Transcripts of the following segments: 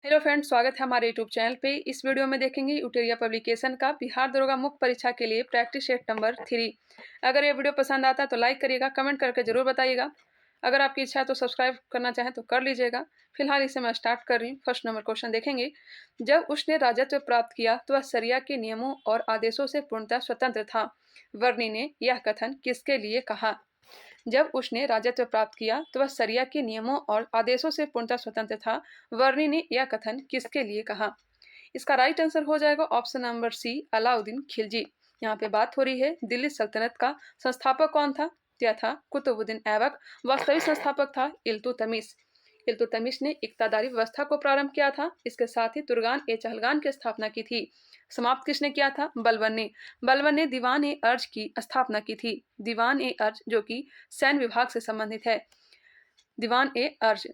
Hello friends, स्वागत है हमारे यूट्यूब चैनल पे। इस वीडियो में देखेंगे यूटेरिया पब्लिकेशन का बिहार दरोगा मुख्य परीक्षा के लिए प्रैक्टिस सेट नंबर 3। अगर ये वीडियो पसंद आता है तो लाइक करिएगा, कमेंट करके जरूर बताइएगा। अगर आपकी इच्छा है तो सब्सक्राइब करना चाहें तो कर लीजिएगा। फिलहाल इसे मैं स्टार्ट कर रही हूँ। फर्स्ट नंबर क्वेश्चन देखेंगे। जब उसने राजत्व प्राप्त किया तो वह सरिया के नियमों और आदेशों से पूर्णतः स्वतंत्र था। वर्णी ने यह कथन किसके लिए कहा? जब उसने राजत्व प्राप्त किया तो वह सरिया के नियमों और आदेशों से पूर्णतः स्वतंत्र था। वर्णी ने यह कथन किसके लिए कहा? इसका राइट आंसर हो जाएगा option number C, Alauddin Khilji. यहाँ पे बात हो रही है दिल्ली सल्तनत का संस्थापक कौन था? यह था कुतुबुद्दीन ऐबक। वास्तविक संस्थापक था इल्तुतमिश। इल्तुतमिश ने इक्तादारी व्यवस्था को प्रारंभ किया था। इसके साथ ही तुर्गान ए चहलगान की स्थापना की थी। समाप्त किसने किया था? बलबन ने। बलबन ने दीवान ए अर्ज की स्थापना की थी। दीवान ए अर्ज जो कि सैन्य विभाग से संबंधित है। दीवान ए अर्ज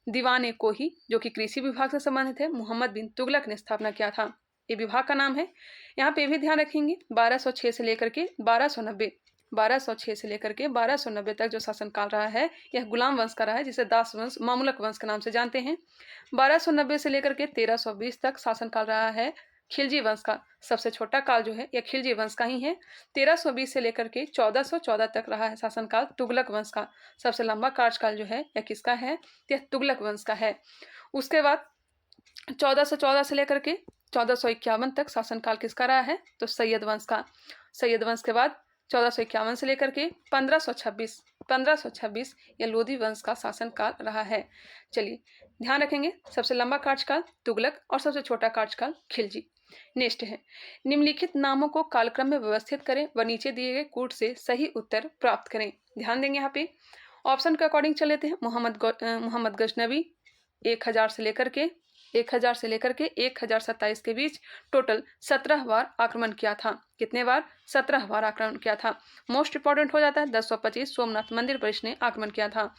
दीवान ए कोही जो कि कृषि विभाग से संबंधित है, मोहम्मद बिन तुगलक ने स्थापना किया था। ये विभाग का नाम है। यहाँ पे भी ध्यान रखेंगे 1206 से लेकर के 1290 1206 से लेकर के 1290 तक जो शासनकाल रहा है यह गुलाम वंश का रहा है, जिसे दास वंश, मामूलक वंश के नाम से जानते हैं। 1290 से लेकर के 1320 तक शासनकाल रहा है खिलजी वंश का। सबसे छोटा काल जो है यह खिलजी वंश का ही है। 1320 से लेकर के 1414 तक रहा है शासनकाल तुगलक वंश का। सबसे लंबा कार्यकाल जो है यह किसका है? यह तुगलक वंश का है। उसके बाद 1414 से लेकर के 1451 तक शासनकाल किसका रहा है? तो सैयद वंश का। सैयद वंश के बाद 1451 से लेकर के 1526 यह लोधी वंश का शासनकाल रहा है। चलिए ध्यान रखेंगे, सबसे लंबा कार्यकाल तुगलक और सबसे छोटा कार्यकाल खिलजी। नेक्स्ट है, निम्नलिखित नामों को कालक्रम में व्यवस्थित करें व नीचे दिए गए कूट से सही उत्तर प्राप्त करें। ध्यान देंगे यहाँ पे ऑप्शन के अकॉर्डिंग चल लेते हैं। मोहम्मद गजनवी 1000 से लेकर के 1027 के बीच टोटल 17 बार आक्रमण किया था। कितने बार? 17 बार आक्रमण किया था। मोस्ट इंपॉर्टेंट हो जाता है 1025 सोमनाथ मंदिर पर इसने आक्रमण किया था।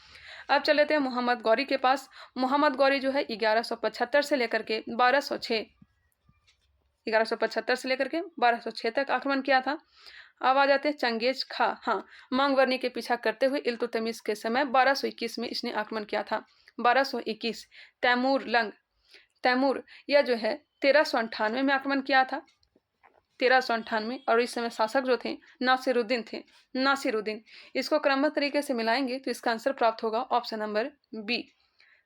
अब चल लेते हैं मोहम्मद गौरी के पास। मोहम्मद गौरी जो है 1175 से लेकर के 1206 1175 से लेकर के 1206 तक आक्रमण किया था। अब आ जाते हैं चंगेज खा। हाँ, मांगवर्नी के पीछा करते हुए इल्तुतमिश के समय 1221 में इसने आक्रमण किया था। 1221 तैमूर यह जो है 1398 में आक्रमण किया था। 1398 और इस समय शासक जो थे नासिरुद्दीन। इसको क्रमबद्ध तरीके से मिलाएंगे तो इसका आंसर प्राप्त होगा ऑप्शन नंबर बी।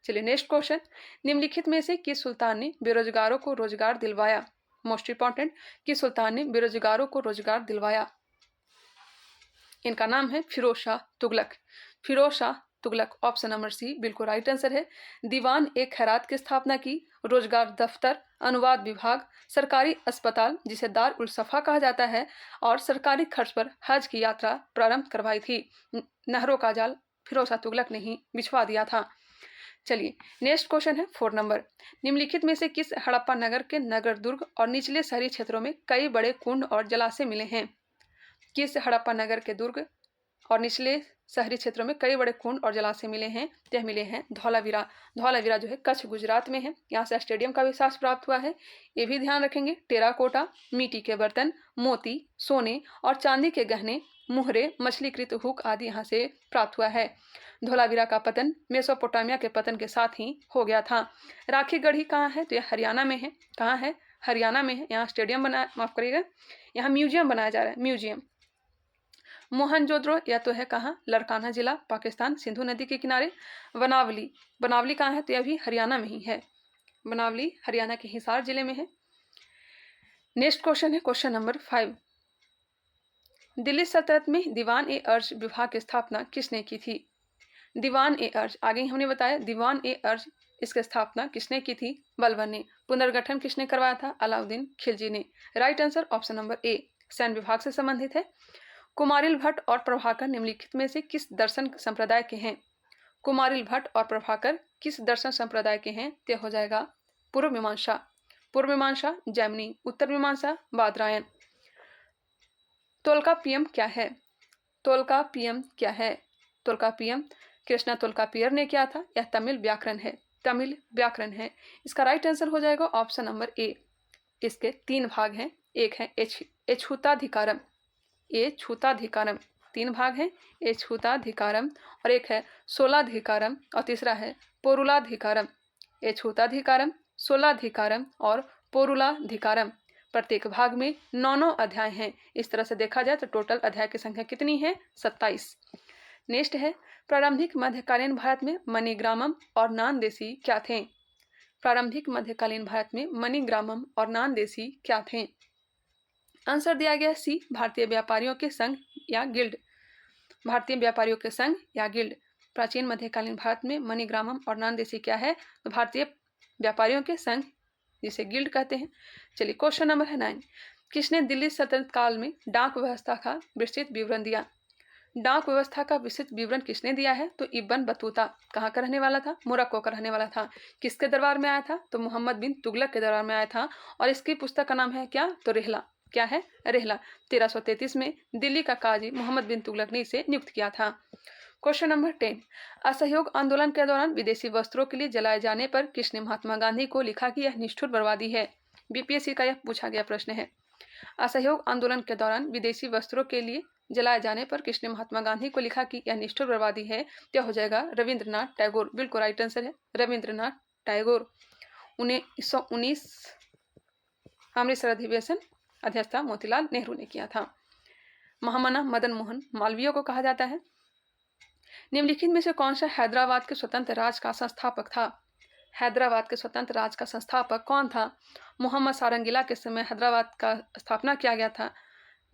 चलिए नेक्स्ट क्वेश्चन, निम्नलिखित में से किस सुल्तान ने बेरोजगारों को रोजगार दिलवाया? मोस्ट इंपॉर्टेंट, किस सुल्तान ने बेरोजगारों को रोजगार दिलवाया? इनका नाम है Firoz Shah Tughlaq. Firoz Shah Tughlaq, option number C बिल्कुल राइट आंसर है। दीवान ए खैरात की स्थापना की, रोजगार दफ्तर, अनुवाद विभाग, सरकारी अस्पताल जिसे दार उल सफा कहा जाता है और सरकारी खर्च पर हज की यात्रा प्रारंभ करवाई थी। नहरों का जाल फिरोज शाह तुगलक ने ही बिछवा दिया था। चलिए नेक्स्ट क्वेश्चन है 4 नंबर, निम्नलिखित में से किस हड़प्पा नगर के नगर दुर्ग और निचले शहरी क्षेत्रों में कई बड़े कुंड और जलाशय मिले हैं? किस हड़प्पा नगर के दुर्ग और निचले शहरी क्षेत्रों में कई बड़े कुंड और जलाशय मिले हैं? यह मिले हैं धौलावीरा। धौलावीरा जो है कच्छ गुजरात में है। यहाँ से स्टेडियम का विकास प्राप्त हुआ है। ये भी ध्यान रखेंगे, टेराकोटा, मिट्टी के बर्तन, मोती, सोने और चांदी के गहने, मुहरे, मछलीकृत हुक आदि यहाँ से प्राप्त हुआ है। धौलावीरा का पतन मेसोपोटामिया के पतन के साथ ही हो गया था। राखी गढ़ी कहाँ है? तो यह हरियाणा में है। कहाँ है? हरियाणा में है। यहाँ स्टेडियम बनाया, माफ करिएगा, यहाँ म्यूजियम बनाया जा रहा है, म्यूजियम। मोहनजोदड़ो या तो है कहाँ? लड़काना जिला, पाकिस्तान, सिंधु नदी के किनारे। बनावली कहाँ है? तो यह भी हरियाणा में ही है। बनावली हरियाणा के हिसार जिले में है। नेक्स्ट क्वेश्चन है क्वेश्चन नंबर 5, दिल्ली सल्तनत में दीवान ए अर्ज विभाग की स्थापना किसने की थी? दीवान ए अर्ज, आगे ही हमने बताया दीवान ए अर्ज, इसकी स्थापना किसने की थी? बलबन ने। पुनर्गठन किसने करवाया था? अलाउद्दीन खिलजी ने। राइट आंसर ऑप्शन नंबर ए, सैन्य विभाग से संबंधित है। कुमारिल भट्ट और प्रभाकर निम्नलिखित में से किस दर्शन संप्रदाय के हैं? कुमारिल भट्ट और प्रभाकर किस दर्शन संप्रदाय के हैं? यह हो जाएगा पूर्व मीमांसा जैमिनी, उत्तर मीमांसा बादरायण। तोल्काप्पियम क्या है? तोल्काप्पियम क्या है? तोल्काप्पियम कृष्णा तोल्काप्पियर ने किया था। यह तमिल व्याकरण है। इसका राइट आंसर हो जाएगा ऑप्शन नंबर ए। इसके 3 भाग हैं। एक है एछूताधिकारम, 3 भाग हैं, एछूताधिकारम, और एक है सोलाधिकारम और तीसरा है पोरुलाधिकारम। एछूताधिकारम, सोलाधिकारम और पोरुलाधिकारम। प्रत्येक भाग में 9 अध्याय हैं। इस तरह से देखा जाए तो टोटल अध्याय की संख्या कितनी है? 27। नेक्स्ट है, प्रारंभिक मध्यकालीन भारत में मणिग्रामम और नानदेशी क्या थे? प्रारंभिक मध्यकालीन भारत में मणिग्रामम और नानदेशी क्या थे? आंसर दिया गया सी, भारतीय व्यापारियों के संघ या गिल्ड। भारतीय व्यापारियों के संघ या गिल्ड। प्राचीन मध्यकालीन भारत में मणिग्रामम और नानदेशी क्या है? तो भारतीय व्यापारियों के संघ, जिसे गिल्ड कहते हैं। चलिए क्वेश्चन नंबर है 9। किसने दिल्ली सल्तनत काल में डाक व्यवस्था का विस्तृत विवरण दिया? डाक व्यवस्था का विस्तृत विवरण किसने दिया है? तो इब्न बतूता। कहाँ का रहने वाला था? मोरक्को का रहने वाला था। किसके दरबार में आया था? तो मोहम्मद बिन तुगलक के दरबार में आया था। और इसकी पुस्तक का नाम है क्या? तो रेहला। क्या है? रेहला। 1333 में दिल्ली का काजी मोहम्मद बिन तुगलक ने इसे नियुक्त किया था। Question number 10। असहयोग आंदोलन के दौरान विदेशी वस्त्रों के लिए जलाए जाने पर किसने महात्मा गांधी को लिखा कि यह निष्ठुर बर्बादी है? बीपीएससी का यह पूछा गया प्रश्न है। असहयोग आंदोलन के दौरान विदेशी वस्त्रों के लिए जलाए जाने पर किसने महात्मा गांधी को लिखा कि यह निष्ठुर बर्बादी है? क्या हो जाएगा? रविंद्रनाथ टैगोर। बिल्कुल राइट आंसर है रविंद्रनाथ टैगोर। 1919 अमृतसर अधिवेशन अध्यक्षता मोतीलाल नेहरू ने किया था। महामना मदन मोहन मालवीय को कहा जाता है। निम्नलिखित में से कौन सा हैदराबाद के स्वतंत्र राज का संस्थापक था? हैदराबाद के स्वतंत्र राज का संस्थापक कौन था? मोहम्मद सारंगीला के समय हैदराबाद का स्थापना किया गया था।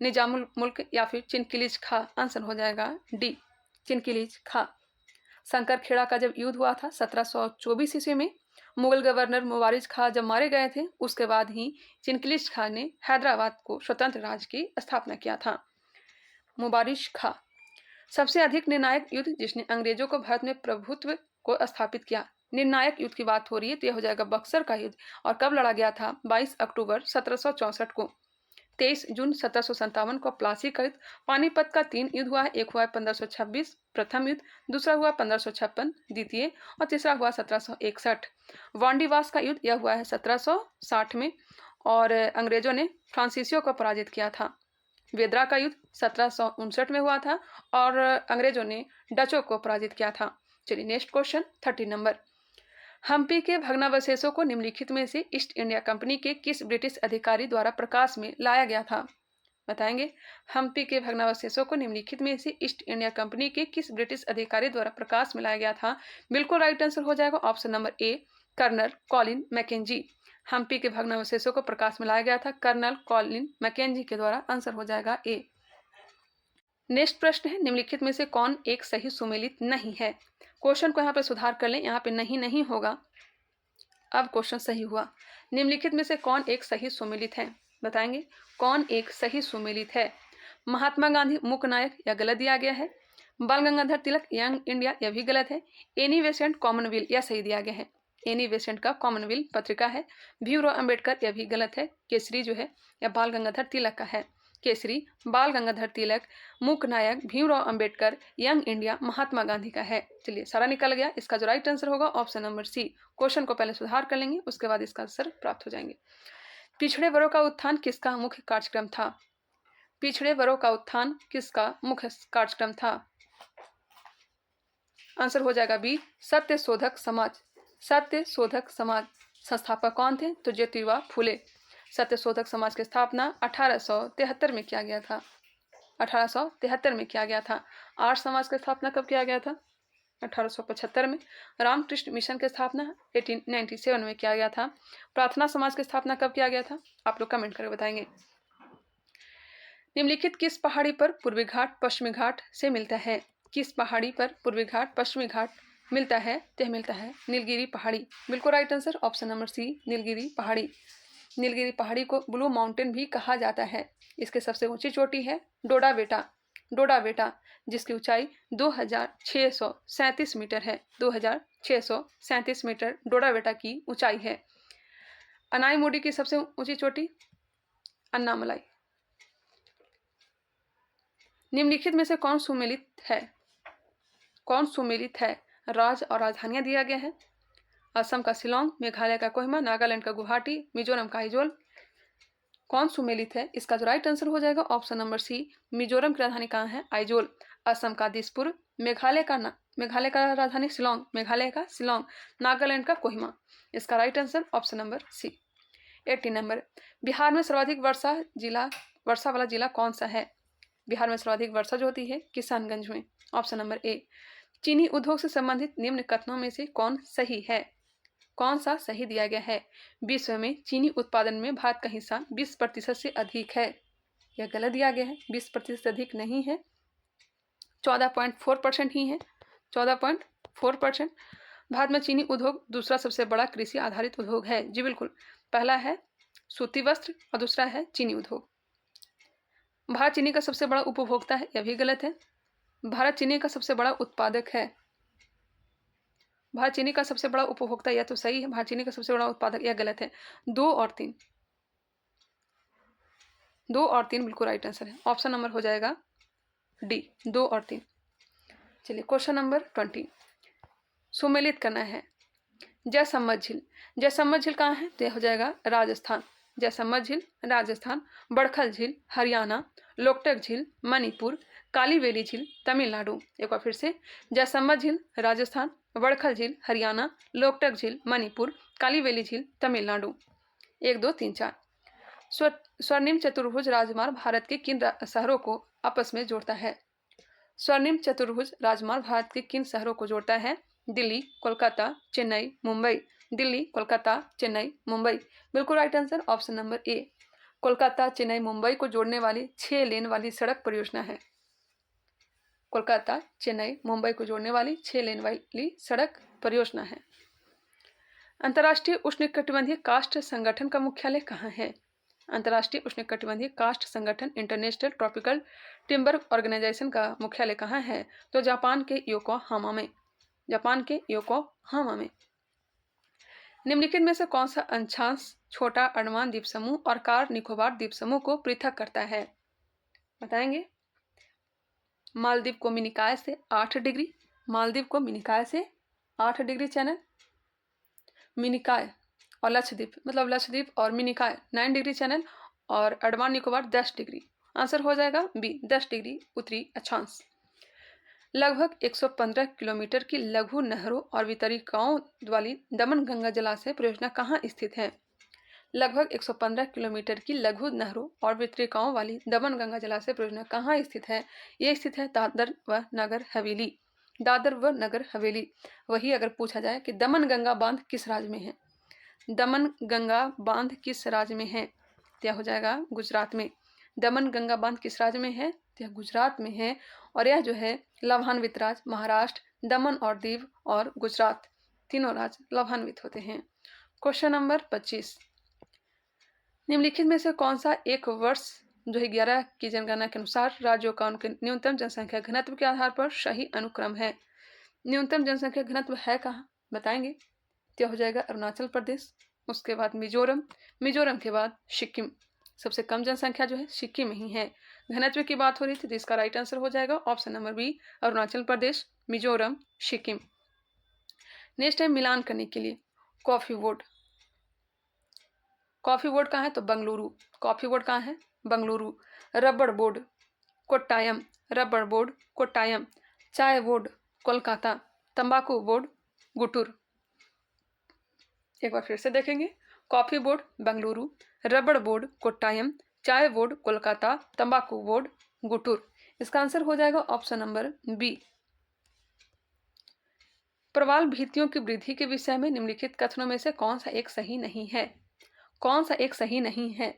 निजामुल मुल्क या फिर चिनकिलीज खां। आंसर हो जाएगा डी, चिनकिलीज खां। शंकर खेड़ा का जब युद्ध हुआ था 1724 ईस्वी में, मुगल गवर्नर मुबारिज खां जब मारे गए थे, उसके बाद ही चिनकिलीज खां ने हैदराबाद को स्वतंत्र राज्य की स्थापना किया था। मुबारिज खां। सबसे अधिक निर्णायक युद्ध जिसने अंग्रेजों को भारत में प्रभुत्व को स्थापित किया। निर्णायक युद्ध की बात हो रही है तो यह हो जाएगा बक्सर का युद्ध। और कब लड़ा गया था? 22 अक्टूबर 1764 को। 23 जून 1757 को प्लासी का युद्ध। पानीपत का 3 युद्ध हुआ है। एक हुआ है 1526 प्रथम युद्ध, दूसरा हुआ 1556 द्वितीय, और तीसरा हुआ 1761। वांडीवास का युद्ध यह हुआ है 1760 में, और अंग्रेजों ने फ्रांसीसियों को पराजित किया था। वेदरा का युद्ध 1759 में हुआ था और अंग्रेजों ने डचों को पराजित किया था। चलिए नेक्स्ट क्वेश्चन 30 नंबर। हम्पी के भग्नावशेषों को निम्नलिखित में से ईस्ट इंडिया कंपनी के किस ब्रिटिश अधिकारी द्वारा प्रकाश में लाया गया था? बताएंगे। हम्पी के भग्नावशेषों को निम्नलिखित में से ईस्ट इंडिया कंपनी के किस ब्रिटिश अधिकारी द्वारा प्रकाश में लाया गया था? बिल्कुल राइट आंसर हो जाएगा option number A, colonel Colin Mackenzie. Hampi के भग्नावशेषों को प्रकाश में लाया गया था कर्नल कॉलिन मैकेंजी के द्वारा। आंसर हो जाएगा ए। नेक्स्ट प्रश्न है, निम्नलिखित में से कौन एक सही सुमेलित नहीं है? क्वेश्चन को यहाँ पे सुधार कर लें, यहाँ पे नहीं होगा। अब क्वेश्चन सही हुआ। निम्नलिखित में से कौन एक सही सुमेलित है? बताएंगे। कौन एक सही सुमेलित है? महात्मा गांधी मूक नायक, यह गलत दिया गया है। बाल गंगाधर तिलक यंग इंडिया, यह भी गलत है। एनी बेसेंट कॉमनवेल्थ, यह सही दिया गया है। एनी बेसेंट का कॉमनवेल्थ पत्रिका है। भीमराव अंबेडकर, यह भी गलत है। केसरी जो है यह बाल गंगाधर तिलक का है। केसरी बाल गंगाधर तिलक, मूक नायक भीमराव अंबेडकर, यंग इंडिया महात्मा गांधी का है। चलिए सारा निकल गया। इसका जो राइट आंसर होगा ऑप्शन नंबर सी। क्वेश्चन को पहले सुधार कर लेंगे, उसके बाद इसका आंसर प्राप्त हो जाएंगे। पिछड़े वर्गों का उत्थान किसका मुख्य कार्यक्रम था? पिछड़े वर्गों का उत्थान किसका मुख्य कार्यक्रम था? आंसर हो जाएगा बी, सत्य शोधक समाज। सत्य शोधक समाज संस्थापक कौन थे? तो ज्योतिबा फुले। सत्य शोधक समाज की स्थापना 1873 में किया गया था। 1873 में किया गया था। आर्य समाज की स्थापना कब किया गया था? 1875 में। रामकृष्ण मिशन की स्थापना 1897 में किया गया था। प्रार्थना समाज की स्थापना कब किया गया था? आप लोग कमेंट करके बताएंगे। निम्नलिखित किस पहाड़ी पर पूर्वी घाट पश्चिमी घाट से मिलता है? किस पहाड़ी पर पूर्वी घाट पश्चिमी घाट मिलता है? तो मिलता है नीलगिरी पहाड़ी। बिल्कुल right answer option number C, Nilgiri पहाड़ी। नीलगिरी पहाड़ी को ब्लू माउंटेन भी कहा जाता है। इसके सबसे ऊंची चोटी है डोडा बेटा। डोडा बेटा जिसकी ऊंचाई 2637 मीटर है। 2637 मीटर डोडा बेटा की ऊंचाई है। अनाईमुडी की सबसे ऊंची चोटी अन्नामलाई। निम्नलिखित में से कौन सुमेलित है? कौन सुमेलित है? राज्य और राजधानियां दिया गया है। असम का शिलोंग, मेघालय का कोहिमा, नागालैंड का गुवाहाटी, मिजोरम का आइजोल। कौन सुमेलित है? इसका जो राइट आंसर हो जाएगा ऑप्शन नंबर सी, मिजोरम की राजधानी कहाँ है? आइजोल। असम का दिसपुर, मेघालय का मेघालय का राजधानी शिलोंग, मेघालय का शिलोंग। नागालैंड का कोहिमा। इसका right answer option number C. 18 number, Bihar में सर्वाधिक वर्षा वाला जिला कौन सा है? बिहार में सर्वाधिक वर्षा जो होती है किशनगंज में। ऑप्शन नंबर ए। चीनी उद्योग से संबंधित निम्न कथनों में से कौन सही है? कौन सा सही दिया गया है? विश्व में चीनी उत्पादन में भारत का हिस्सा 20% से अधिक है। यह गलत दिया गया है, 20% से अधिक नहीं है, 14.4% ही है। 14.4%। भारत में चीनी उद्योग दूसरा सबसे बड़ा कृषि आधारित उद्योग है। जी बिल्कुल, पहला है सूती वस्त्र और दूसरा है चीनी उद्योग। भारत चीनी का सबसे बड़ा उपभोक्ता है, यह भी गलत है। भारत चीनी का सबसे बड़ा उत्पादक है। भारत चीनी का सबसे बड़ा उपभोक्ता, यह तो सही है। भारत चीनी का सबसे बड़ा उत्पादक, यह गलत है। 2 और 3, 2 और 3 बिल्कुल राइट आंसर है। ऑप्शन नंबर हो जाएगा डी, 2 और 3। चलिए क्वेश्चन नंबर 20 सुमेलित करना है। जयसम्मत झील, जयसम्मत झील कहाँ है? तो यह हो जाएगा राजस्थान। जयसम्मत झील राजस्थान। बड़खल झील हरियाणा। लोकटक झील मणिपुर। कालीवेली झील तमिलनाडु। एक बार फिर से, जयसम्मत झील राजस्थान, बड़खल झील हरियाणा, लोकटक झील मणिपुर, कालीवेली झील तमिलनाडु। 1 2 3 4। स्वर्णिम चतुर्भुज राजमार्ग भारत के किन शहरों को आपस में जोड़ता है? स्वर्णिम चतुर्भुज राजमार्ग भारत के किन शहरों को जोड़ता है? दिल्ली, कोलकाता, चेन्नई, मुंबई। दिल्ली, कोलकाता, चेन्नई, मुंबई। बिल्कुल राइट आंसर ऑप्शन नंबर ए। कोलकाता, चेन्नई, मुंबई को जोड़ने वाली 6 लेन वाली सड़क परियोजना है। कोलकाता, चेन्नई, मुंबई को जोड़ने वाली 6 लेन वाली सड़क परियोजना है। अंतर्राष्ट्रीय उष्णकटिबंधीय काष्ठ संगठन का मुख्यालय कहाँ है? अंतर्राष्ट्रीय उष्णकटिबंधीय काष्ठ संगठन इंटरनेशनल ट्रॉपिकल टिम्बर ऑर्गेनाइजेशन का मुख्यालय कहाँ है? तो जापान के योकोहामा में। जापान के योकोहामा में। निम्नलिखित में से कौन सा अक्षांश छोटा अंडमान द्वीप समूह और कार निकोबार द्वीप समूह को पृथक करता है? बताएंगे। मालदीव को मिनिकॉय से 8 डिग्री, मालदीव को मिनिकॉय से 8 डिग्री चैनल, मिनिकॉय और लक्षद्वीप, मतलब लक्षद्वीप और मिनिकॉय 9 डिग्री चैनल, और अंडमान निकोबार 10 डिग्री। आंसर हो जाएगा बी, 10 डिग्री उत्तरी अक्षांश। लगभग 115 किलोमीटर की लघु नहरों और वितरिकाओं वाली दमन गंगा जलाशय परियोजना कहाँ स्थित है? लगभग 115 किलोमीटर की लघु नहरों और वितरिकाओं वाली दमन गंगा जलाशय परियोजना कहाँ स्थित है? ये स्थित है दादर व नगर हवेली। दादर व नगर हवेली। वही अगर पूछा जाए कि दमन गंगा बांध किस राज्य में है? दमन गंगा बांध किस राज्य में है? क्या हो जाएगा? गुजरात में। दमन गंगा बांध किस राज्य में है? यह गुजरात में है। और यह जो है लाभान्वित राज्य महाराष्ट्र, दमन और दीव और गुजरात, तीनों राज्य लाभान्वित होते हैं। क्वेश्चन नंबर 25 निम्नलिखित में से कौन सा एक वर्ष 2011 की जनगणना के अनुसार राज्यों का उनके न्यूनतम जनसंख्या घनत्व के आधार पर सही अनुक्रम है? न्यूनतम जनसंख्या घनत्व है कहाँ? बताएंगे। तो हो जाएगा अरुणाचल प्रदेश, उसके बाद मिजोरम, मिजोरम के बाद सिक्किम। सबसे कम जनसंख्या जो है सिक्किम में ही है। घनत्व की बात हो रही थी तो इसका राइट आंसर हो जाएगा option number B, Arunachal Pradesh, Mizoram, Sikkim. Next है मिलान करने के लिए कॉफी बोर्ड। कॉफी बोर्ड कहाँ है? तो बंगलुरु। कॉफी बोर्ड कहाँ है? बंगलुरु। रबड़ बोर्ड कोट्टायम, रबड़ बोर्ड कोट्टायम। चाय बोर्ड कोलकाता। तंबाकू बोर्ड गुटूर। एक बार फिर से देखेंगे। कॉफी बोर्ड बेंगलुरु, रबड़ बोर्ड कोट्टायम, चाय बोर्ड कोलकाता, तंबाकू बोर्ड गुटूर। इसका आंसर हो जाएगा ऑप्शन नंबर बी। प्रवाल भित्तियों की वृद्धि के विषय में निम्नलिखित कथनों में से कौन सा एक सही नहीं है? कौन सा एक सही नहीं है?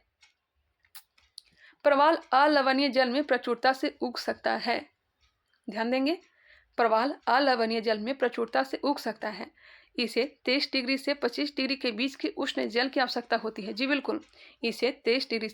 प्रवाल अलवणीय जल में प्रचुरता से उग सकता है। ध्यान देंगे। प्रवाल अलवणीय जल में प्रचुरता से उग सकता है। इसे 23 डिग्री से 25 डिग्री के बीच के उष्ण जल की आवश्यकता होती है। जी बिल्कुल, इसे 23 डिग्री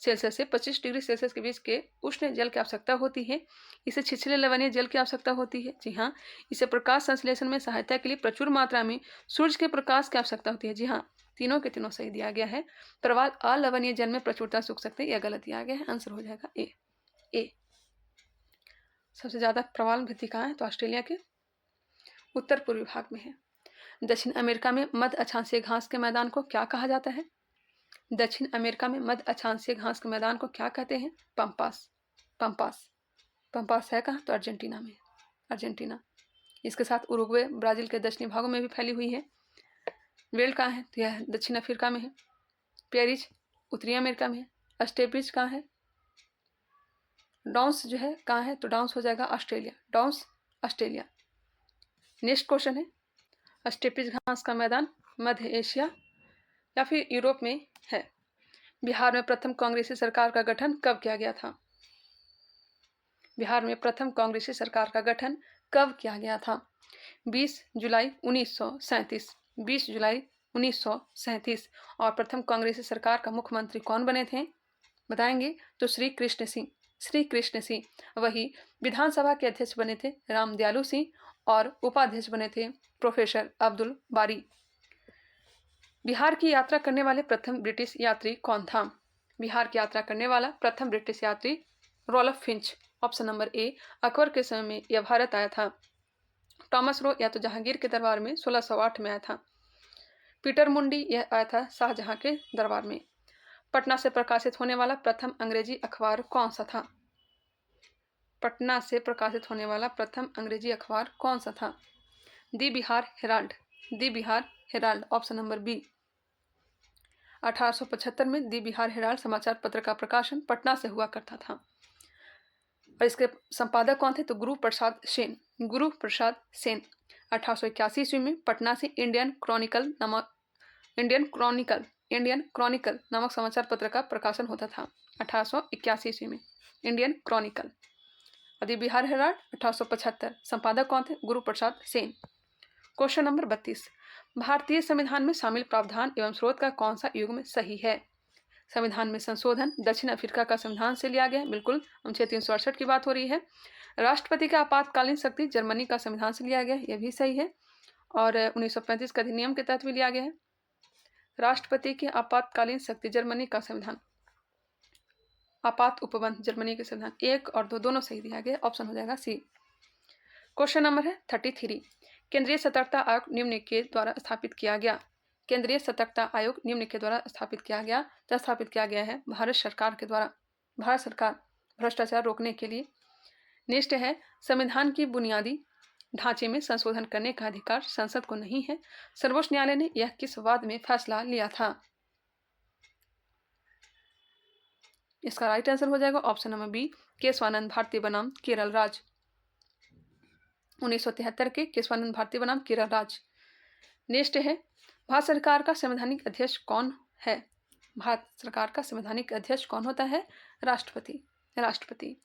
सेल्सियस से 25 डिग्री सेल्सियस के बीच के उष्ण जल की आवश्यकता होती है। इसे छिछले लवणीय जल की आवश्यकता होती है। जी हाँ। इसे प्रकाश संश्लेषण में सहायता के लिए प्रचुर मात्रा में सूर्य के प्रकाश की आवश्यकता होती है। जी हाँ, तीनों के तीनों सही दिया गया है। प्रवाल अलवणीय जल में प्रचुरता से उग सकते हैं, यह गलत दिया गया है। आंसर हो जाएगा ए। सबसे ज्यादा प्रवाल भित्ति कहाँ है? तो ऑस्ट्रेलिया के उत्तर पूर्वी भाग में है। दक्षिण अमेरिका में मध्य अक्षांशीय घास के मैदान को क्या कहा जाता है? दक्षिण अमेरिका में मध्य अक्षांशीय घास के मैदान को क्या कहते हैं? पंपास। पंपास। पंपास है कहाँ? तो अर्जेंटीना में। अर्जेंटीना। इसके साथ उरुग्वे ब्राज़ील के दक्षिणी भागों में भी फैली हुई है। वेल्ड कहाँ है? तो यह दक्षिण अफ्रीका में है। पेरिज उत्तरी अमेरिका में है। अस्टेपिज कहाँ है? डाउन्स जो है कहाँ है? तो डाउन्स हो जाएगा Australia, downs Australia. Next question है, अस्टेपिज घास का मैदान मध्य एशिया या फिर यूरोप में है? बिहार में प्रथम कांग्रेसी सरकार का गठन कब किया गया था? बिहार में प्रथम कांग्रेसी सरकार का गठन कब किया गया था? 20 जुलाई 1937, 20 जुलाई 1937। और प्रथम कांग्रेसी सरकार का मुख्यमंत्री कौन बने थे बताएंगे? तो श्री कृष्ण सिंह, श्री कृष्ण सिंह। वही विधानसभा के अध्यक्ष बने थे राम दयालु सिंह और उपाध्यक्ष बने थे प्रोफेसर अब्दुल बारी। बिहार की यात्रा करने वाले प्रथम ब्रिटिश यात्री कौन था? बिहार की यात्रा करने वाला प्रथम ब्रिटिश यात्री Ralph Fitch. Option number A. Akbar के समय में यह भारत आया था। टॉमस रो या तो जहांगीर के दरबार में 1608 में आया था। पीटर मुंडी यह आया था शाहजहां के दरबार में। पटना से प्रकाशित होने वाला प्रथम अंग्रेजी अखबार कौन सा था? पटना से प्रकाशित होने वाला प्रथम अंग्रेजी अखबार कौन सा था? The Bihar Herald, the Bihar Herald. Option number B. 1875 में दी बिहार हेराल्ड समाचार पत्र का प्रकाशन पटना से हुआ करता था। और इसके संपादक कौन थे? तो गुरु प्रसाद सेन, गुरु प्रसाद सेन। 1881 ईस्वी में पटना से इंडियन क्रॉनिकल नामक समाचार पत्र का प्रकाशन होता था। 1881 ईस्वी में इंडियन क्रॉनिकल। दी बिहार हेराल्ड 1875। संपादक कौन थे? गुरु प्रसाद सेन। Question number 32। भारतीय संविधान में शामिल प्रावधान एवं स्रोत का कौन सा युग्म सही है? संविधान में संशोधन दक्षिण अफ्रीका का संविधान से लिया गया, बिल्कुल। अनुच्छेद 368 की बात हो रही है। राष्ट्रपति का आपातकालीन शक्ति जर्मनी का संविधान से लिया गया, यह भी सही है। और 1935 का अधिनियम के तहत भी लिया गया है। राष्ट्रपति की आपातकालीन शक्ति जर्मनी का संविधान, आपात उपबंध जर्मनी के संविधान। 1 और 2 दोनों सही दिया गया। ऑप्शन हो जाएगा सी। क्वेश्चन नंबर है 33। केंद्रीय सतर्कता आयोग निम्न के द्वारा स्थापित किया गया। केंद्रीय सतर्कता आयोग निम्न के द्वारा स्थापित किया गया, तो स्थापित किया गया है भारत सरकार के द्वारा। भारत सरकार भ्रष्टाचार रोकने के लिए। नेक्स्ट है, संविधान की बुनियादी ढांचे में संशोधन करने का अधिकार संसद को नहीं है। सर्वोच्च न्यायालय ने यह किस वाद में फैसला लिया था? इसका राइट आंसर हो जाएगा option number B, Kesavananda Bharati बनाम केरल राज। 1973 के केशवानंद भारती बनाम केरल राज। नेक्स्ट है, भारत सरकार का संवैधानिक अध्यक्ष कौन है? भारत सरकार का संवैधानिक अध्यक्ष कौन होता है? राष्ट्रपति, राष्ट्रपति।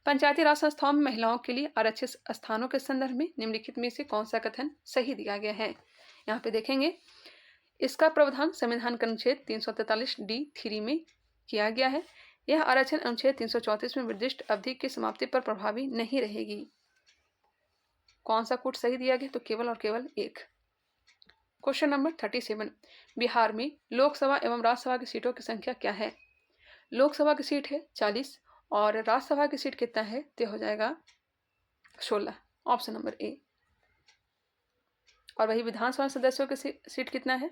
पंचायती राज संस्थाओं में महिलाओं के लिए आरक्षित स्थानों के संदर्भ में निम्नलिखित में से कौन सा कथन सही दिया गया है? यहाँ पे देखेंगे, इसका प्रावधान संविधान के अनुच्छेद 343D(3) में किया गया है। यह आरक्षण अनुच्छेद 334 में निर्दिष्ट अवधि की समाप्ति पर प्रभावी नहीं रहेगी। कौन सा कूट सही दिया गया? तो केवल और केवल एक। Question number 37। बिहार में लोकसभा एवं राज्यसभा की सीटों की संख्या क्या है? लोकसभा की सीट है 40 और राज्यसभा की सीट कितना है? तो हो जाएगा 16। ऑप्शन नंबर ए। और वही विधानसभा सदस्यों की सीट कितना है?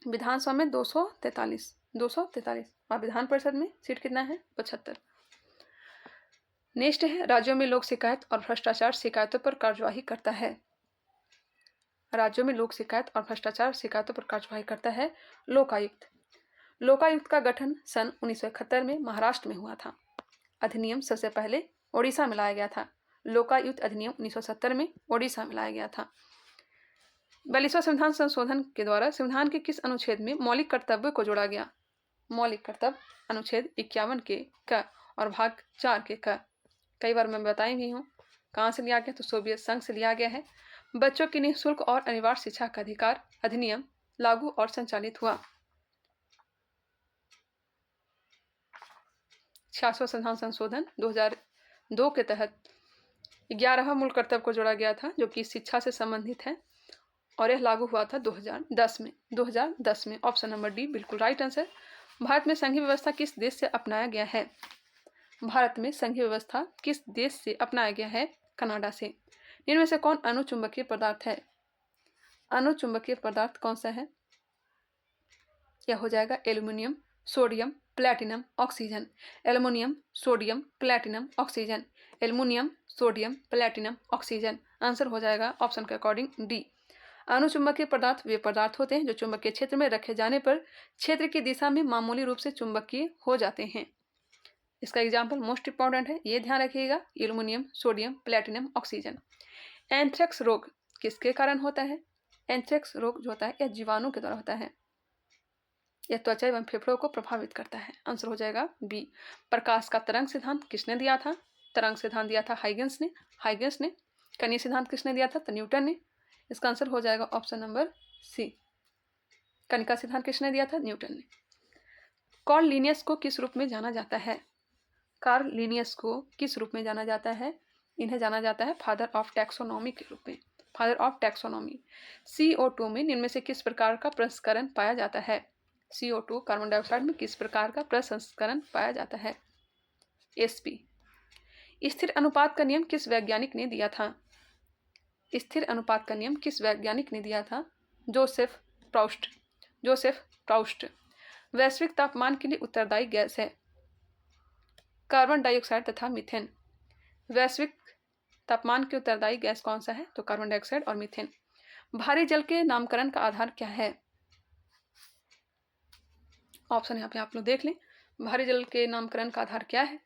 विधानसभा में 243 और विधान परिषद में सीट कितना है? 75। नेक्स्ट है, राज्यों में लोक शिकायत और भ्रष्टाचार शिकायतों पर कार्यवाही करता है। राज्यों में लोक शिकायत और भ्रष्टाचार शिकायतों पर कार्यवाही करता है लोकायुक्त। लोकायुक्त का गठन सन 1971 में महाराष्ट्र में हुआ था। अधिनियम सबसे पहले ओडिशा में लाया गया था। लोकायुक्त अधिनियम 1970 में ओडिशा में लाया गया था। 42वां संविधान संशोधन के द्वारा संविधान के किस अनुच्छेद में मौलिक कर्तव्य को जोड़ा गया? मौलिक कर्तव्य अनुच्छेद 51 के क और भाग 4 के क। कई बार मैं बताई भी हूँ। कहाँ से लिया गया? तो सोवियत संघ से लिया गया है। बच्चों की निःशुल्क और अनिवार्य शिक्षा का अधिकार अधिनियम लागू और संचालित हुआ। 66वां संविधान संशोधन 2002 के तहत 11वां मूल कर्तव्य को जोड़ा गया था, जो कि शिक्षा से संबंधित है, और यह लागू हुआ था 2010 में। 2010 में। ऑप्शन नंबर डी बिल्कुल राइट आंसर। भारत में संघीय व्यवस्था किस देश से अपनाया गया है? भारत में संघीय व्यवस्था किस देश से अपनाया गया है? कनाडा से। इनमें से कौन अणुचुंबकीय पदार्थ है? अणुचुंबकीय पदार्थ कौन सा है? यह हो जाएगा aluminium, sodium, platinum, oxygen. Aluminium, sodium, platinum, oxygen. Aluminium, sodium, platinum, oxygen. Answer हो जाएगा ऑप्शन के अकॉर्डिंग डी। अनुचुंबकीय पदार्थ वे पदार्थ होते हैं जो चुंबकीय क्षेत्र में रखे जाने पर क्षेत्र की दिशा में मामूली रूप से चुंबकीय हो जाते हैं। इसका एग्जाम्पल मोस्ट इंपॉर्टेंट है, ये ध्यान रखिएगा, aluminium, sodium, platinum, oxygen. Anthrax रोग किसके कारण होता है? एंथ्रेक्स रोग जो होता है यह जीवाणु के द्वारा होता है। यह त्वचा एवं फेफड़ों को प्रभावित करता है। आंसर हो जाएगा बी। प्रकाश का तरंग सिद्धांत किसने दिया था? तरंग सिद्धांत दिया था हाइगेंस ने। कणीय सिद्धांत किसने दिया था? तो न्यूटन ने। इसका आंसर हो जाएगा ऑप्शन नंबर सी। कणिका सिद्धांत किसने दिया था? न्यूटन ने। कार्ल लिनियस को किस रूप में जाना जाता है? कार्ल लिनियस को किस रूप में जाना जाता है? इन्हें जाना जाता है फादर ऑफ टैक्सोनॉमी के रूप में। Father of taxonomy. CO2 में निम्न में से किस प्रकार का प्रसंस्करण पाया जाता है? CO2 कार्बन डाइऑक्साइड में किस प्रकार का प्रसंस्करण पाया जाता है? SP। स्थिर अनुपात का नियम किस वैज्ञानिक ने दिया था? स्थिर अनुपात का नियम किस वैज्ञानिक ने दिया था? Joseph Proust. वैश्विक तापमान के लिए उत्तरदायी गैस है कार्बन डाइऑक्साइड तथा मीथेन। वैश्विक तापमान के उत्तरदायी गैस कौन सा है? तो कार्बन डाइऑक्साइड और मीथेन। भारी जल के नामकरण का आधार क्या है? ऑप्शन यहाँ पे आप लोग देख लें। भारी जल के नामकरण का आधार क्या है?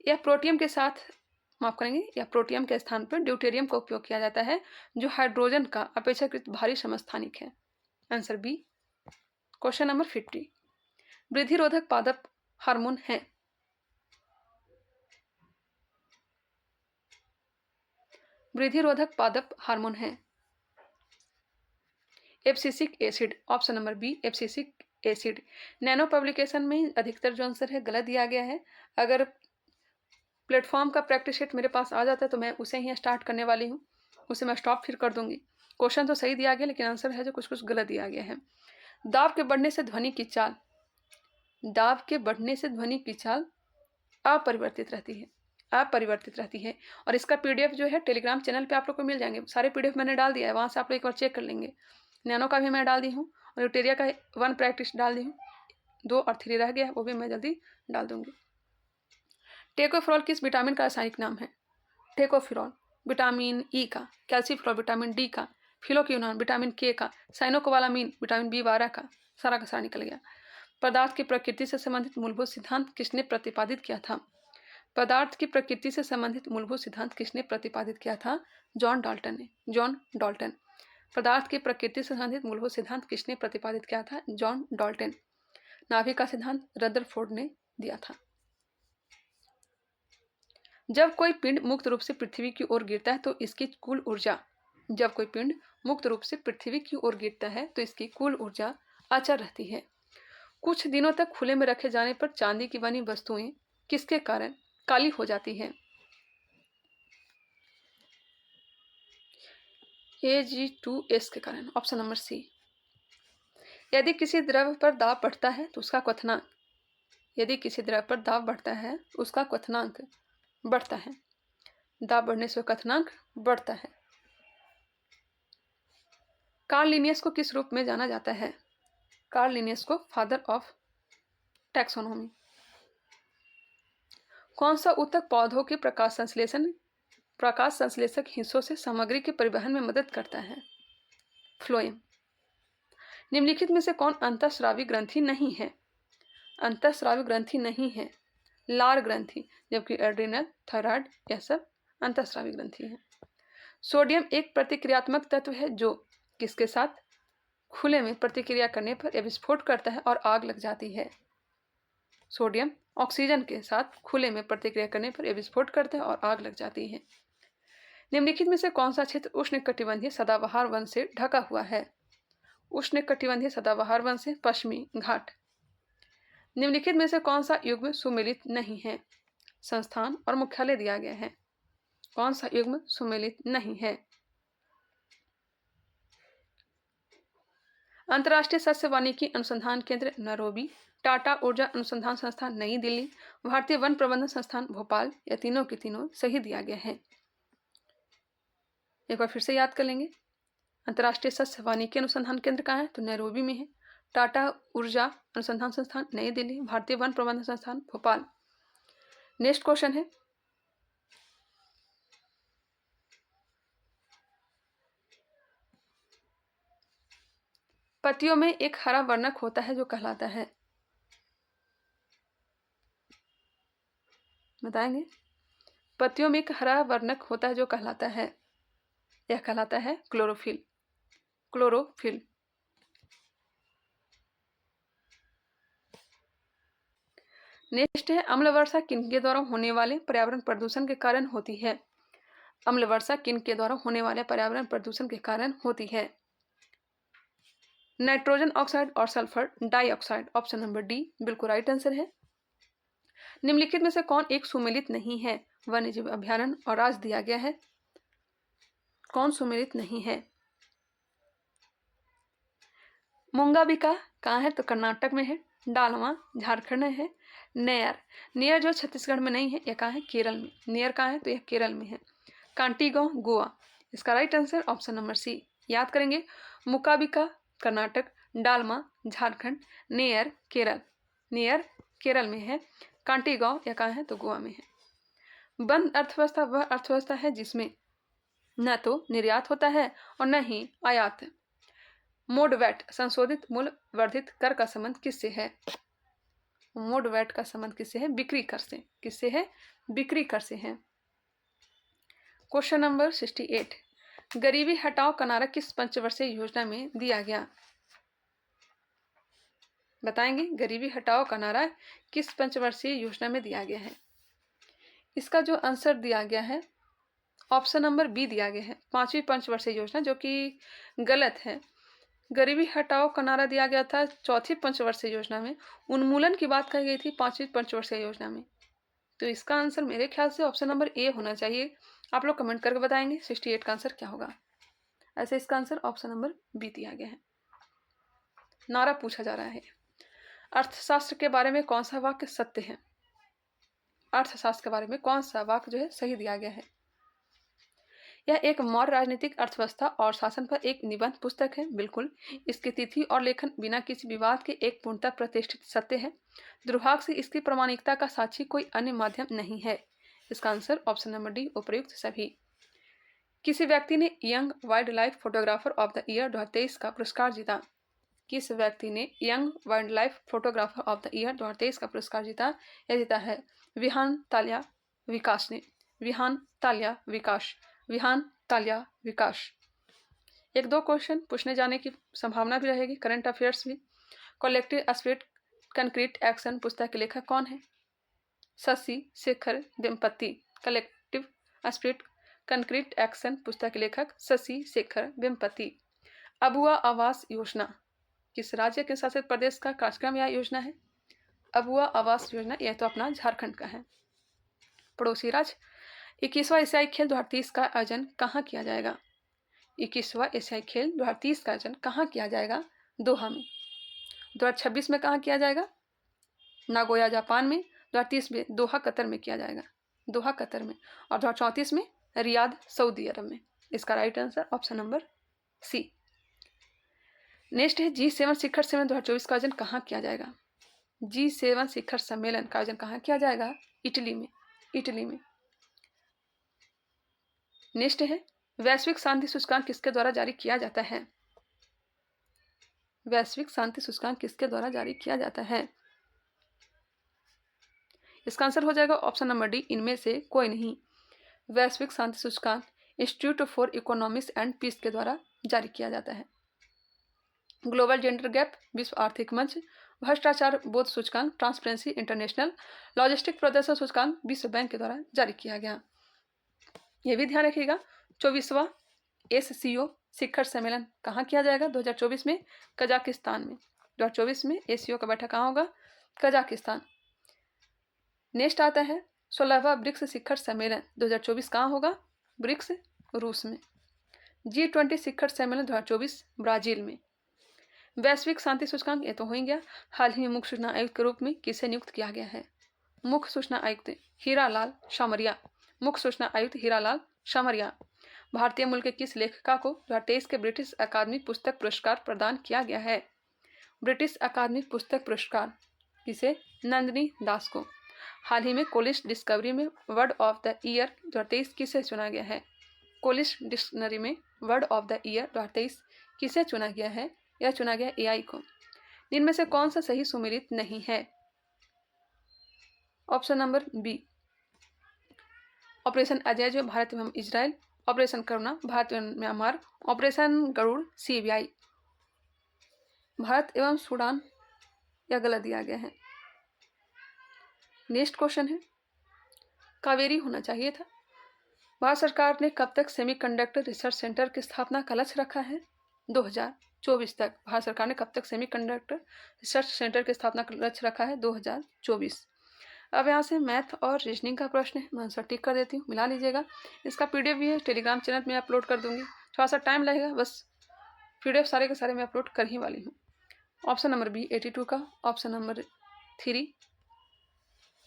यह प्रोटियम के साथ माफ करेंगे, या प्रोटियम के स्थान पर ड्यूटेरियम का उपयोग किया जाता है जो हाइड्रोजन का अपेक्षाकृत भारी समस्थानिक है। Answer B. Question number 50। वृद्धिरोधक पादप हार्मोन है? वृद्धिरोधक पादप हार्मोन है abscisic acid. Option number B abscisic acid. Nano publication में अधिकतर जो आंसर है गलत दिया गया है। अगर प्लेटफॉर्म का प्रैक्टिस शीट मेरे पास आ जाता है तो मैं उसे ही स्टार्ट करने वाली हूँ, उसे मैं स्टॉप फिर कर दूंगी। क्वेश्चन तो सही दिया गया लेकिन आंसर है जो कुछ कुछ गलत दिया गया है। दाब के बढ़ने से ध्वनि की चाल, दाब के बढ़ने से ध्वनि की चाल अपरिवर्तित रहती है। और इसका PDF जो है टेलीग्राम चैनल पे आप लोग को मिल जाएंगे। सारे PDF मैंने डाल दिया है, वहाँ से आप लोग एक बार चेक कर लेंगे। नैनो का भी मैं डाल दी हूँ और यूटेरिया का 1 प्रैक्टिस डाल दी हूँ। 2 और 3 रह गया है, वो भी मैं जल्दी डाल दूंगी। टेकोफिरॉल किस विटामिन का रासायनिक नाम है? टेकोफिरॉल विटामिन E का, कैल्सीफिरॉल विटामिन D का, फिलोक्विनोन विटामिन K का, साइनोकोबालामीन विटामिन B12 का। सारा का सारा निकल गया। पदार्थ की प्रकृति से संबंधित मूलभूत सिद्धांत किसने प्रतिपादित किया था? पदार्थ की प्रकृति से संबंधित मूलभूत सिद्धांत किसने प्रतिपादित किया था? John Dalton. पदार्थ की प्रकृति से संबंधित मूलभूत सिद्धांत किसने प्रतिपादित किया था? John Dalton. नाभिक का सिद्धांत रदरफोर्ड ने दिया था। जब कोई पिंड मुक्त रूप से पृथ्वी की ओर गिरता है तो इसकी कुल ऊर्जा, जब कोई पिंड मुक्त रूप से पृथ्वी की ओर गिरता है तो इसकी कुल ऊर्जा अचल रहती है। कुछ दिनों तक खुले में रखे जाने पर चांदी की बनी वस्तुएं किसके कारण काली हो जाती है? Ag2S के कारण। Option number C. यदि किसी द्रव पर दाब बढ़ता है तो उसका क्वथनांक, यदि किसी द्रव पर दाब बढ़ता है उसका क्वथनांक बढ़ता है। दाब बढ़ने से क्वथनांक बढ़ता है। कार्ल लिनियस को किस रूप में जाना जाता है? कार्ल लिनियस को फादर ऑफ टैक्सोनॉमी। कौन सा ऊतक पौधों के प्रकाश संश्लेषक हिस्सों से सामग्री के परिवहन में मदद करता है? फ्लोएम। निम्नलिखित में से कौन अंतःस्रावी ग्रंथि नहीं है? अंतःस्रावी ग्रंथि नहीं है लार ग्रंथि, जबकि एड्रिनल, थायराइड यह सब अंतःस्रावी ग्रंथि है। सोडियम एक प्रतिक्रियात्मक तत्व है जो किसके साथ खुले में प्रतिक्रिया करने पर यह विस्फोट करता है और आग लग जाती है? सोडियम ऑक्सीजन के साथ खुले में प्रतिक्रिया करने पर यह विस्फोट करता है और आग लग जाती है। निम्नलिखित में से कौन सा क्षेत्र उष्णकटिबंधीय सदाबहार वन से ढका हुआ है? उष्णकटिबंधीय सदाबहार वन से पश्चिमी घाट। निम्नलिखित में से कौन सा युग्म सुमेलित नहीं है? संस्थान और मुख्यालय दिया गया है। कौन सा युग्म सुमेलित नहीं है? अंतर्राष्ट्रीय सस्य वानिकी अनुसंधान केंद्र नैरोबी, टाटा ऊर्जा अनुसंधान संस्थान नई दिल्ली, भारतीय वन प्रबंधन संस्थान भोपाल, या तीनों के तीनों सही दिया गया है। एक बार फिर से याद कर लेंगे। अंतर्राष्ट्रीय सस्य वानिकी अनुसंधान केंद्र कहाँ है? तो नैरोबी में है। टाटा ऊर्जा अनुसंधान संस्थान नई दिल्ली, भारतीय वन प्रबंधन संस्थान भोपाल। नेक्स्ट क्वेश्चन है, पत्तियों में एक हरा वर्णक होता है जो कहलाता है, बताएंगे। पत्तियों में एक हरा वर्णक होता है जो कहलाता है, यह कहलाता है क्लोरोफिल। क्लोरोफिल। नेक्स्ट है, अम्ल वर्षा किनके द्वारा होने वाले पर्यावरण प्रदूषण के कारण होती है? अम्ल वर्षा किनके द्वारा होने वाले पर्यावरण प्रदूषण के कारण होती है? नाइट्रोजन ऑक्साइड और sulphur dioxide. Option number D बिल्कुल राइट आंसर है। निम्नलिखित में से कौन एक सुमेलित नहीं है? वन्यजीव अभ्यारण्य और राज्य दिया गया है, कौन सुमेलित नहीं है? मूंगाबिका कहाँ है? तो कर्नाटक में है। डालमा झारखंड में है। नेयर, नेयर जो छत्तीसगढ़ में नहीं है, यह कहाँ है? केरल में। नेयर कहाँ है? तो यह केरल में है। कांटीगांव गोवा। इसका right answer option number C. याद करेंगे, मुकाबिका कर्नाटक, डालमा झारखंड, नेयर केरल। नेयर केरल में है, कांटीगांव या कहाँ है? तो गोवा में है। बंद अर्थव्यवस्था वह अर्थव्यवस्था है जिसमें न तो निर्यात होता है और न ही आयात। मोड वैट संशोधित मूल्य वर्धित कर का संबंध किससे है? मोड वैट का संबंध किससे है? बिक्री कर से। किससे है? बिक्री कर से है। क्वेश्चन नंबर 68, गरीबी हटाओ का नारा किस पंचवर्षीय योजना में दिया गया? बताएंगे, गरीबी हटाओ का नारा किस पंचवर्षीय योजना में दिया गया है? इसका जो आंसर दिया गया है, ऑप्शन नंबर बी दिया गया है, 5वीं पंचवर्षीय योजना, जो कि गलत है। गरीबी हटाओ का नारा दिया गया था 4थी पंचवर्षीय योजना में। उन्मूलन की बात कही गई थी 5वीं पंचवर्षीय योजना में। तो इसका आंसर मेरे ख्याल से ऑप्शन नंबर ए होना चाहिए। आप लोग कमेंट करके बताएंगे 68 का आंसर क्या होगा। ऐसे इसका आंसर ऑप्शन नंबर बी दिया गया है। नारा पूछा जा रहा है, अर्थशास्त्र के बारे में कौन सा वाक्य सत्य है? अर्थशास्त्र के बारे में कौन सा वाक्य जो है सही दिया गया है? यह एक मौर्य राजनीतिक अर्थव्यवस्था और शासन पर एक निबंध पुस्तक है। बिल्कुल। इसकी तिथि और लेखन बिना किसी विवाद के एक पूर्णतः प्रतिष्ठित सत्य है। दुर्भाग्य से इसकी प्रामाणिकता का साक्षी कोई अन्य माध्यम नहीं है। इसका आंसर ऑप्शन नंबर डी उपयुक्त सभी। किसी व्यक्ति ने young wild life photographer of the year 2023 का पुरस्कार जीता। किस व्यक्ति ने young wild life photographer of the year 2023 का पुरस्कार जीता? यह जीता है विहान तालिया विकास ने। विहान तालिया विकास। विहान तालिया विकास। एक दो क्वेश्चन पूछने जाने की संभावना भी रहेगी, करंट अफेयर्स भी। कलेक्टिव स्पिरिट कंक्रीट एक्शन पुस्तक के लेखक कौन है? Shashi Shekhar Vempati. Collective spirit concrete action पुस्तक के लेखक शशि शेखर वेम्पति। अबुआ आवास योजना किस राज्य के शासित प्रदेश का कार्यक्रम या योजना है? अबुआ आवास योजना यह तो अपना झारखंड का है। पड़ोसी राज्य। 21वां एशियाई खेल 2030 का आयोजन कहाँ किया जाएगा? 21वां एशियाई खेल 2030 का आयोजन कहाँ किया जाएगा? दोहा में। 2026 में कहाँ किया जाएगा? नागोया जापान में। 2030 में दोहा कतर में किया जाएगा। दोहा कतर में। और 2034 में रियाद सऊदी अरब में। इसका right answer option number C. Next है, G7 शिखर सम्मेलन 2024 का आयोजन कहाँ किया जाएगा? G7 शिखर सम्मेलन का आयोजन कहाँ किया जाएगा? इटली में। इटली में। नेक्स्ट है, वैश्विक शांति सूचकांक किसके द्वारा जारी किया जाता है? वैश्विक शांति सूचकांक किसके द्वारा जारी किया जाता है? इसका आंसर हो जाएगा ऑप्शन नंबर डी, इनमें से कोई नहीं। वैश्विक शांति सूचकांक institute for economics and peace के द्वारा जारी किया जाता है। ग्लोबल जेंडर गैप विश्व आर्थिक मंच। भ्रष्टाचार बोध सूचकांक ट्रांसपेरेंसी इंटरनेशनल। लॉजिस्टिक प्रदर्शन सूचकांक विश्व बैंक के द्वारा जारी किया गया। यह भी ध्यान रखिएगा, 24वां SCO शिखर सम्मेलन कहाँ किया जाएगा? 2024 में कजाकिस्तान में। 2024 में SCO का बैठक कहाँ होगा? कजाकिस्तान। नेक्स्ट आता है 16वां ब्रिक्स शिखर सम्मेलन 2024 कहाँ होगा? ब्रिक्स रूस में। G20 शिखर सम्मेलन 2024 ब्राजील में। वैश्विक शांति सूचकांक ये तो हो ही गया। हाल ही में मुख्य सूचना आयुक्त के रूप में किसे नियुक्त किया गया है? मुख्य सूचना आयुक्त हीरालाल शामरिया। मुख्य सूचना आयुक्त हीरालाल शामरिया। भारतीय मूल के किस लेखिका को 2023 के ब्रिटिश अकादमी पुस्तक पुरस्कार प्रदान किया गया है? ब्रिटिश अकादमी पुस्तक पुरस्कार किसे? नंदिनी दास को। हाल ही में कोलिश डिस्कवरी में वर्ड ऑफ द ईयर 2023 किसे चुना गया है? कोलिश डिक्शनरी में वर्ड ऑफ द ईयर 2023 किसे चुना गया है? यह चुना गया एआई को। इनमें से कौन सा सही सुमेलित नहीं है? Option number B, operation Ajay जो भारत एवं इजराइल, ऑपरेशन करुणा भारत एवं Myanmar, operation Garud CBI Bharat एवं सूडान। यह गलत दिया गया है। नेक्स्ट क्वेश्चन है, कावेरी होना चाहिए था। भारत सरकार ने कब तक सेमीकंडक्टर रिसर्च सेंटर की स्थापना का लक्ष्य रखा है? 2024 तक। भारत सरकार ने कब तक सेमीकंडक्टर रिसर्च सेंटर की स्थापना का लक्ष्य रखा है? 2024। अब यहाँ से मैथ और रीजनिंग का प्रश्न है, मैं आंसर टिक कर देती हूँ, मिला लीजिएगा। इसका पीडीएफ भी है, टेलीग्राम चैनल में अपलोड कर दूंगी। थोड़ा सा टाइम लगेगा, बस पीडीएफ सारे के सारे मैं अपलोड कर ही वाली हूँ। ऑप्शन नंबर बी 82 का, ऑप्शन नंबर 3,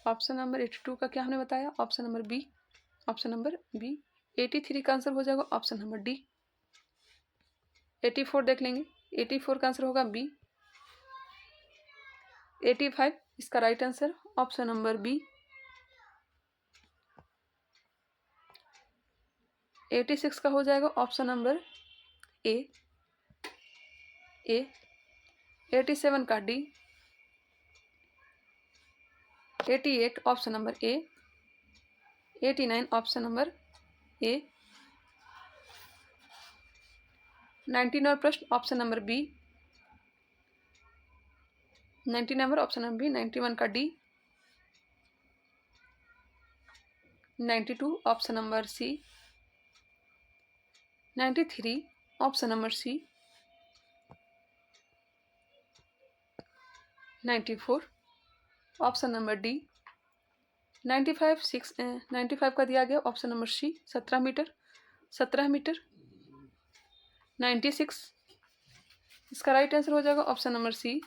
ऑप्शन नंबर 82 का क्या हमने बताया? Option number B, option number B. 83 का आंसर हो जाएगा ऑप्शन नंबर डी। 84 देख लेंगे, 84 का आंसर होगा बी। 85 इसका right answer option number B. 86 का हो जाएगा ऑप्शन नंबर ए। 87 का D. 88 option number A. 89 option number A. 90 और प्रश्न option number B. 90 number option number B. 91 का D. 92 option number C. 93 option number C. 94 option number D. 95 का दिया गया option number C, 17 metre. 17 metre. 96 इसका right answer हो जाएगा option number C.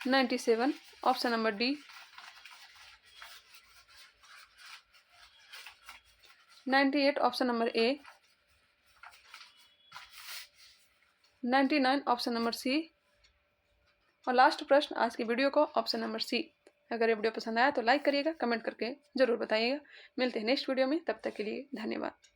97 option number D. 98 option number A. 99 option number C. और last प्रश्न आज की वीडियो को ऑप्शन नंबर सी। अगर ये वीडियो पसंद आया तो लाइक करिएगा, कमेंट करके जरूर बताइएगा। मिलते हैं नेक्स्ट वीडियो में, तब तक के लिए धन्यवाद।